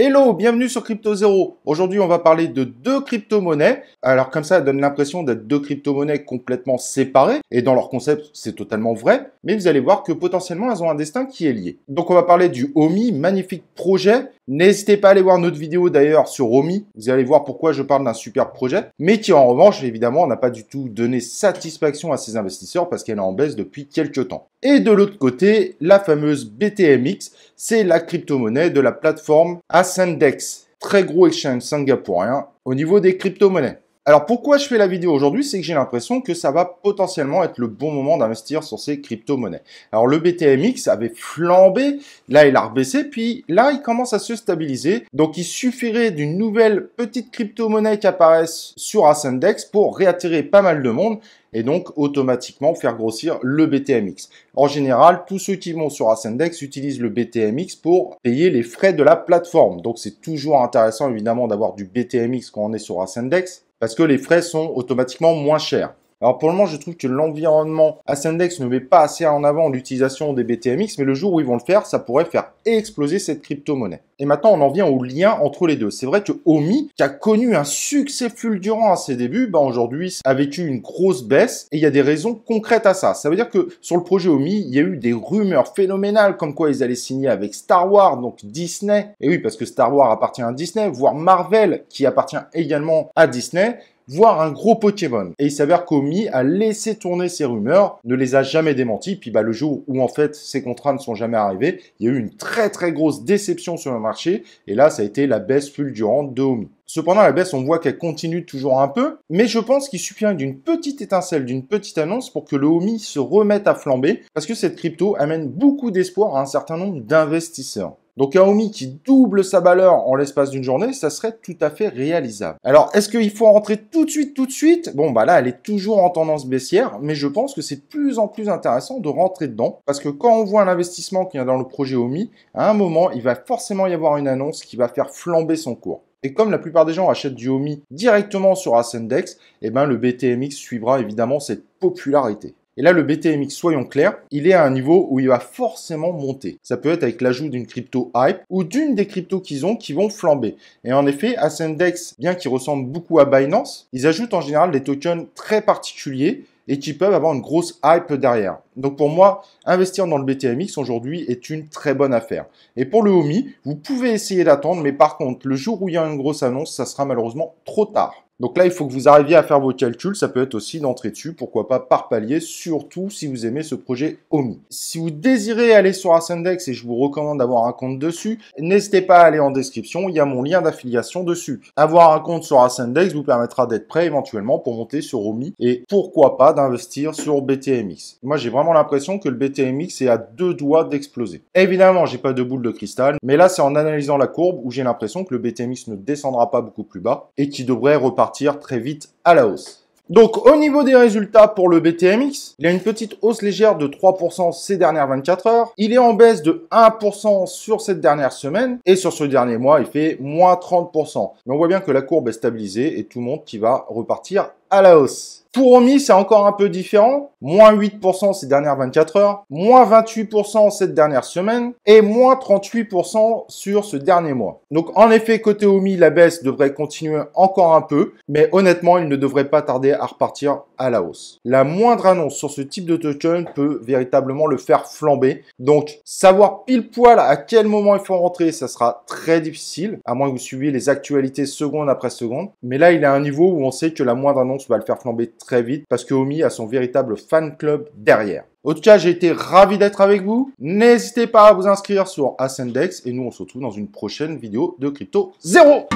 Hello, bienvenue sur Crypto Zero. Aujourd'hui, on va parler de deux crypto-monnaies. Alors comme ça donne l'impression d'être deux crypto-monnaies complètement séparées. Et dans leur concept, c'est totalement vrai. Mais vous allez voir que potentiellement, elles ont un destin qui est lié. Donc on va parler du Omi, magnifique projet. N'hésitez pas à aller voir notre vidéo d'ailleurs sur Omi. Vous allez voir pourquoi je parle d'un super projet. Mais qui en revanche, évidemment, n'a pas du tout donné satisfaction à ses investisseurs parce qu'elle est en baisse depuis quelques temps. Et de l'autre côté, la fameuse BTMX, c'est la crypto-monnaie de la plateforme Ascendex, très gros exchange singapourien au niveau des crypto-monnaies. Alors pourquoi je fais la vidéo aujourd'hui, c'est que j'ai l'impression que ça va potentiellement être le bon moment d'investir sur ces crypto-monnaies. Alors le BTMX avait flambé, là il a rebaissé, puis là il commence à se stabiliser. Donc il suffirait d'une nouvelle petite crypto-monnaie qui apparaisse sur Ascendex pour réattirer pas mal de monde et donc automatiquement faire grossir le BTMX. En général, tous ceux qui vont sur Ascendex utilisent le BTMX pour payer les frais de la plateforme. Donc c'est toujours intéressant évidemment d'avoir du BTMX quand on est sur Ascendex, parce que les frais sont automatiquement moins chers. Alors pour le moment, je trouve que l'environnement Ascendex ne met pas assez en avant l'utilisation des BTMX, mais le jour où ils vont le faire, ça pourrait faire exploser cette crypto-monnaie. Et maintenant, on en vient au lien entre les deux. C'est vrai que Omi, qui a connu un succès fulgurant à ses débuts, aujourd'hui a vécu une grosse baisse et il y a des raisons concrètes à ça. Ça veut dire que sur le projet Omi, il y a eu des rumeurs phénoménales comme quoi ils allaient signer avec Star Wars, donc Disney. Et oui, parce que Star Wars appartient à Disney, voire Marvel, qui appartient également à Disney, voire un gros Pokémon. Et il s'avère qu'Omi a laissé tourner ces rumeurs, ne les a jamais démenties, puis le jour où en fait ces contrats ne sont jamais arrivés, il y a eu une très grosse déception sur le marché, et là ça a été la baisse fulgurante de Omi. Cependant, la baisse, on voit qu'elle continue toujours un peu, mais je pense qu'il suffirait d'une petite étincelle, d'une petite annonce pour que le Omi se remette à flamber, parce que cette crypto amène beaucoup d'espoir à un certain nombre d'investisseurs. Donc un Omi qui double sa valeur en l'espace d'une journée, ça serait tout à fait réalisable. Alors, est-ce qu'il faut en rentrer tout de suite? Bon, là, elle est toujours en tendance baissière, mais je pense que c'est de plus en plus intéressant de rentrer dedans, parce que quand on voit un investissement qui est dans le projet Omi, à un moment, il va forcément y avoir une annonce qui va faire flamber son cours. Et comme la plupart des gens achètent du Omi directement sur Ascendex, le BTMX suivra évidemment cette popularité. Et là, le BTMX, soyons clairs, il est à un niveau où il va forcément monter. Ça peut être avec l'ajout d'une crypto hype ou d'une des cryptos qu'ils ont qui vont flamber. Et en effet, Ascendex, bien qu'il ressemble beaucoup à Binance, ils ajoutent en général des tokens très particuliers et qui peuvent avoir une grosse hype derrière. Donc pour moi, investir dans le BTMX aujourd'hui est une très bonne affaire. Et pour le Omi, vous pouvez essayer d'attendre, mais par contre, le jour où il y a une grosse annonce, ça sera malheureusement trop tard. Donc là, il faut que vous arriviez à faire vos calculs. Ça peut être aussi d'entrer dessus, pourquoi pas par palier, surtout si vous aimez ce projet Omi. Si vous désirez aller sur Ascendex, et je vous recommande d'avoir un compte dessus, n'hésitez pas à aller en description, il y a mon lien d'affiliation dessus. Avoir un compte sur Ascendex vous permettra d'être prêt éventuellement pour monter sur Omi et pourquoi pas d'investir sur BTMX. Moi, j'ai vraiment l'impression que le BTMX est à deux doigts d'exploser. Évidemment, j'ai pas de boule de cristal, mais là, c'est en analysant la courbe où j'ai l'impression que le BTMX ne descendra pas beaucoup plus bas et qui devrait repartir très vite à la hausse. Donc au niveau des résultats pour le BTMX, il y a une petite hausse légère de 3% ces dernières 24 heures. Il est en baisse de 1% sur cette dernière semaine et sur ce dernier mois, il fait moins 30%. Mais on voit bien que la courbe est stabilisée et tout montre qu'il va repartir à la hausse. Pour Omi, c'est encore un peu différent. Moins 8% ces dernières 24 heures, moins 28% cette dernière semaine et moins 38% sur ce dernier mois. Donc en effet, côté Omi, la baisse devrait continuer encore un peu, mais honnêtement, il ne devrait pas tarder à repartir à la hausse. La moindre annonce sur ce type de token peut véritablement le faire flamber. Donc savoir pile poil à quel moment il faut rentrer, ça sera très difficile, à moins que vous suiviez les actualités seconde après seconde. Mais là, il est à un niveau où on sait que la moindre annonce va le faire flamber très vite parce que Omi a son véritable fan club derrière. En tout cas, j'ai été ravi d'être avec vous. N'hésitez pas à vous inscrire sur Ascendex et nous, on se retrouve dans une prochaine vidéo de Crypto Zero.